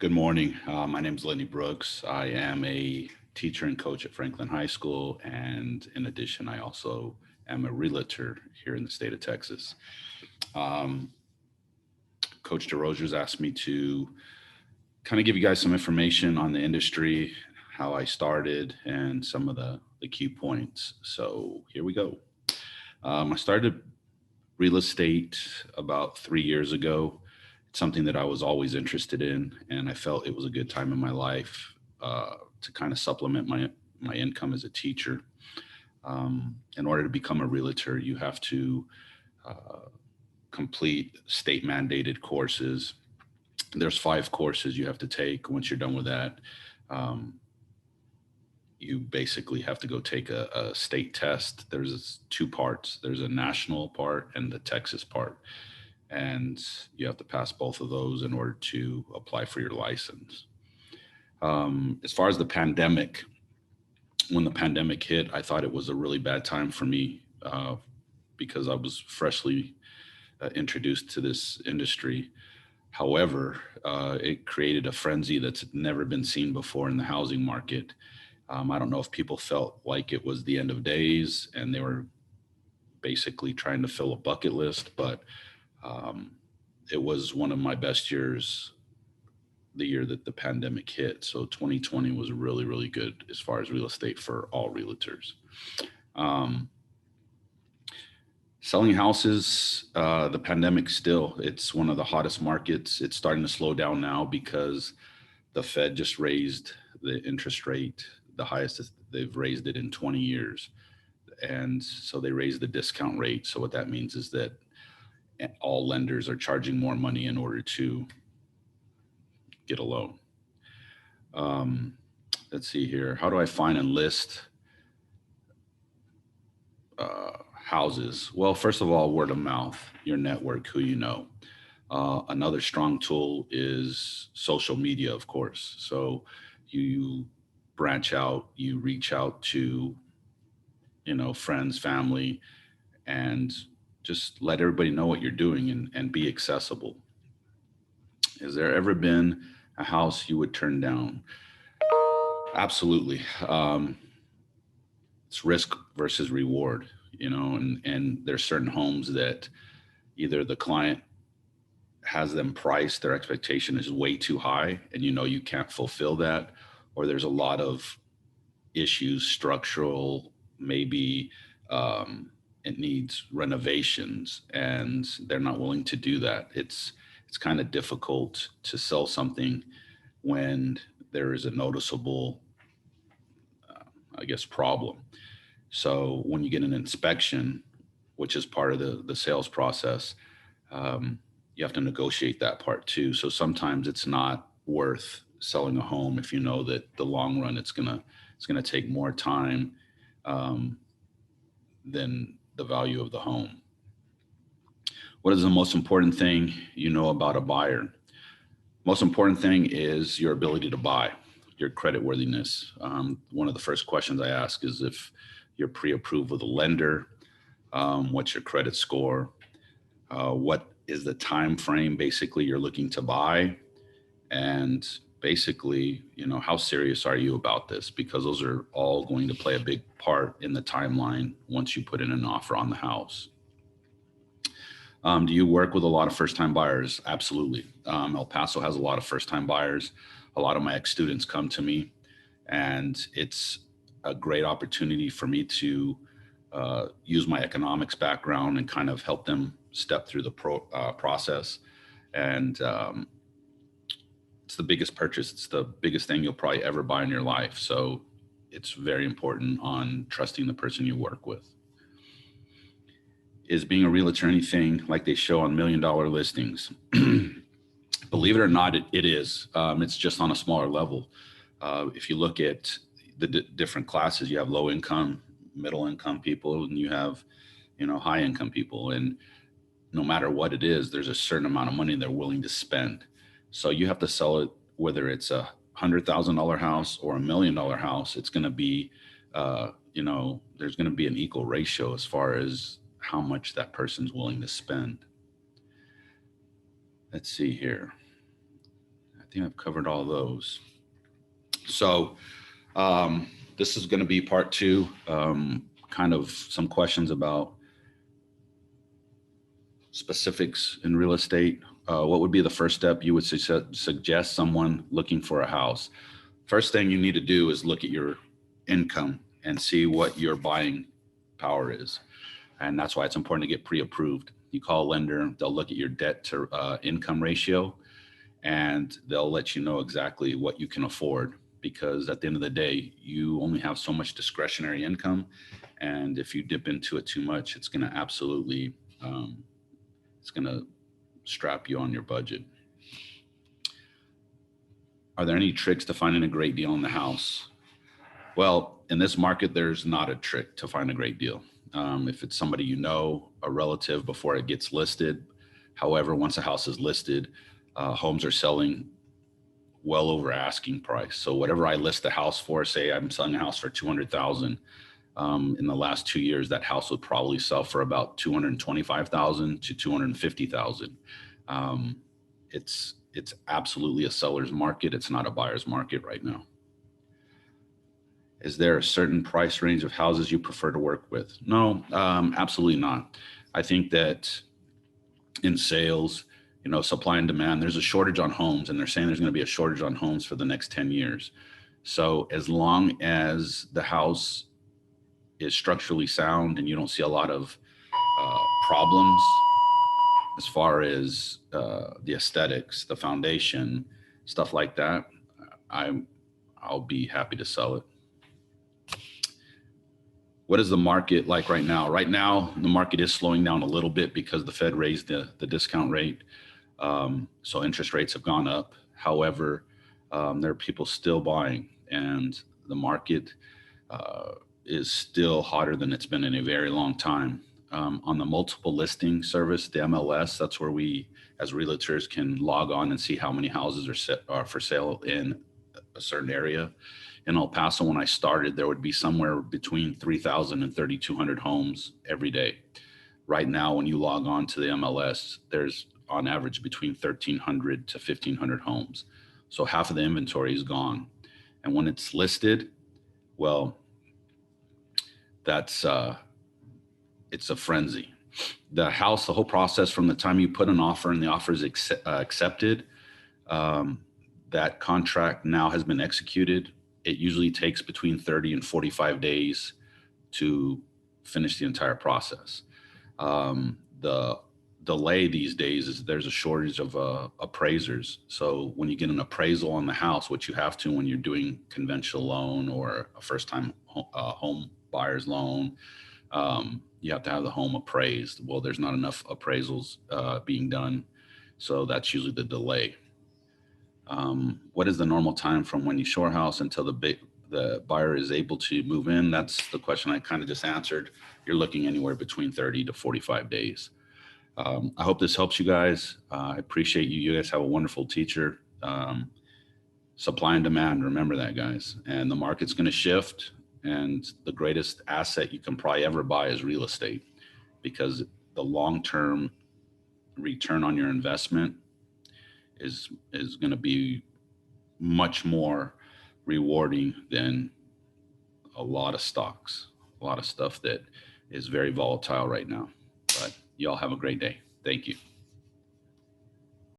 Good morning. My name is Lenny Brooks. I am a teacher and coach at Franklin High School. And in addition, I also am a realtor here in the state of Texas. Um, Coach DeRozier's asked me to kind of give you guys some information on the industry, how I started, and some of the key points. So here we go. I started real estate about 3 years ago. It's something that I was always interested in, and I felt it was a good time in my life to kind of supplement my income as a teacher. In order to become a realtor, you have to uh, complete state mandated courses. There's 5 courses you have to take. Once you're done with that, um, you basically have to go take a state test. There's 2 parts. There's a national part and the Texas part, and you have to pass both of those in order to apply for your license. As far as the pandemic, when the pandemic hit, I thought it was a really bad time for me because I was freshly introduced to this industry. However, it created a frenzy that's never been seen before in the housing market. I don't know if people felt like it was the end of days and they were basically trying to fill a bucket list, but um, it was one of my best years the year that the pandemic hit. So 2020 was really, really good as far as real estate for all realtors. Um, Selling houses, the pandemic still, it's one of the hottest markets. It's starting to slow down now because the Fed just raised the interest rate, the highest they've raised it in 20 years. And so they raised the discount rate. So what that means is that all lenders are charging more money in order to get a loan. Um, let's see here. How do I find and list houses? Well, first of all, word of mouth, your network, who you know. Another strong tool is social media, of course. So you branch out, you reach out to, friends, family, and just let everybody know what you're doing and be accessible. Has there ever been a house you would turn down? Absolutely. It's risk versus reward, and there's certain homes that either the client has them priced, their expectation is way too high, and you can't fulfill that, or there's a lot of issues, structural, maybe it needs renovations, and they're not willing to do that. It's kind of difficult to sell something when there is a noticeable, I guess, problem. So when you get an inspection, which is part of the sales process, um, you have to negotiate that part too. So sometimes it's not worth selling a home if you know that the long run it's gonna take more time um, than the value of the home. What is the most important thing you know about a buyer? Most important thing is your ability to buy, your credit worthiness. One of the first questions I ask is if you're pre-approved with a lender, what's your credit score, what is the time frame basically you're looking to buy, and basically, how serious are you about this? Because those are all going to play a big part in the timeline once you put in an offer on the house. Do you work with a lot of first time buyers? Absolutely. El Paso has a lot of first time buyers. A lot of my ex students come to me, and it's a great opportunity for me to use my economics background and kind of help them step through the process. And it's the biggest purchase, it's the biggest thing you'll probably ever buy in your life. So it's very important on trusting the person you work with. Is being a realtor anything like they show on $1 million listings? Believe it or not, it is. It's just on a smaller level. If you look at the different classes, you have low income, middle income people, and you have, high income people. And no matter what it is, there's a certain amount of money they're willing to spend. So you have to sell it, whether it's $100,000 house or $1 million house. It's going to be, there's going to be an equal ratio as far as how much that person's willing to spend. Let's see here. I think I've covered all those. So this is going to be part two, kind of some questions about specifics in real estate. What would be the first step you would suggest someone looking for a house? First thing you need to do is look at your income and see what your buying power is. And that's why it's important to get pre-approved. You call a lender, they'll look at your debt to income ratio, and they'll let you know exactly what you can afford. Because at the end of the day, you only have so much discretionary income. And if you dip into it too much, it's going to absolutely, it's going to strap you on your budget. Are there any tricks to finding a great deal on the house? Well, in this market, there's not a trick to find a great deal. If it's somebody you know, a relative before it gets listed. However, once a house is listed, homes are selling well over asking price. So whatever I list a house for, say I'm selling a house for 200,000, in the last 2 years, that house would probably sell for about 225,000 to 250,000. It's absolutely a seller's market. It's not a buyer's market right now. Is there a certain price range of houses you prefer to work with? No, absolutely not. I think that in sales, supply and demand, there's a shortage on homes, and they're saying there's going to be a shortage on homes for the next 10 years. So as long as the house is structurally sound and you don't see a lot of problems as far as the aesthetics, the foundation, stuff like that, I'll be happy to sell it. What is the market like right now? Right now, the market is slowing down a little bit because the Fed raised the discount rate. So interest rates have gone up. However, there are people still buying, and the market is still hotter than it's been in a very long time. On the multiple listing service, the MLS, that's where we as realtors can log on and see how many houses are for sale in a certain area. In El Paso, when I started, there would be somewhere between 3,000 and 3,200 homes every day. Right now, when you log on to the MLS, there's on average between 1,300 to 1,500 homes. So half of the inventory is gone. And when it's listed, well, that's it's a frenzy. The house, the whole process from the time you put an offer and the offer is accepted, that contract now has been executed. It usually takes between 30 and 45 days to finish the entire process. The delay these days is there's a shortage of appraisers. So when you get an appraisal on the house, which you have to when you're doing conventional loan or a first-time home buyer's loan, you have to have the home appraised. Well, there's not enough appraisals being done. So that's usually the delay. What is the normal time from when you show a house until the buyer is able to move in? That's the question I kind of just answered. You're looking anywhere between 30 to 45 days. I hope this helps you guys. I appreciate you. You guys have a wonderful teacher. Supply and demand, remember that, guys. And the market's going to shift. And the greatest asset you can probably ever buy is real estate, because the long-term return on your investment is going to be much more rewarding than a lot of stocks, a lot of stuff that is very volatile right now. But y'all have a great day. Thank you.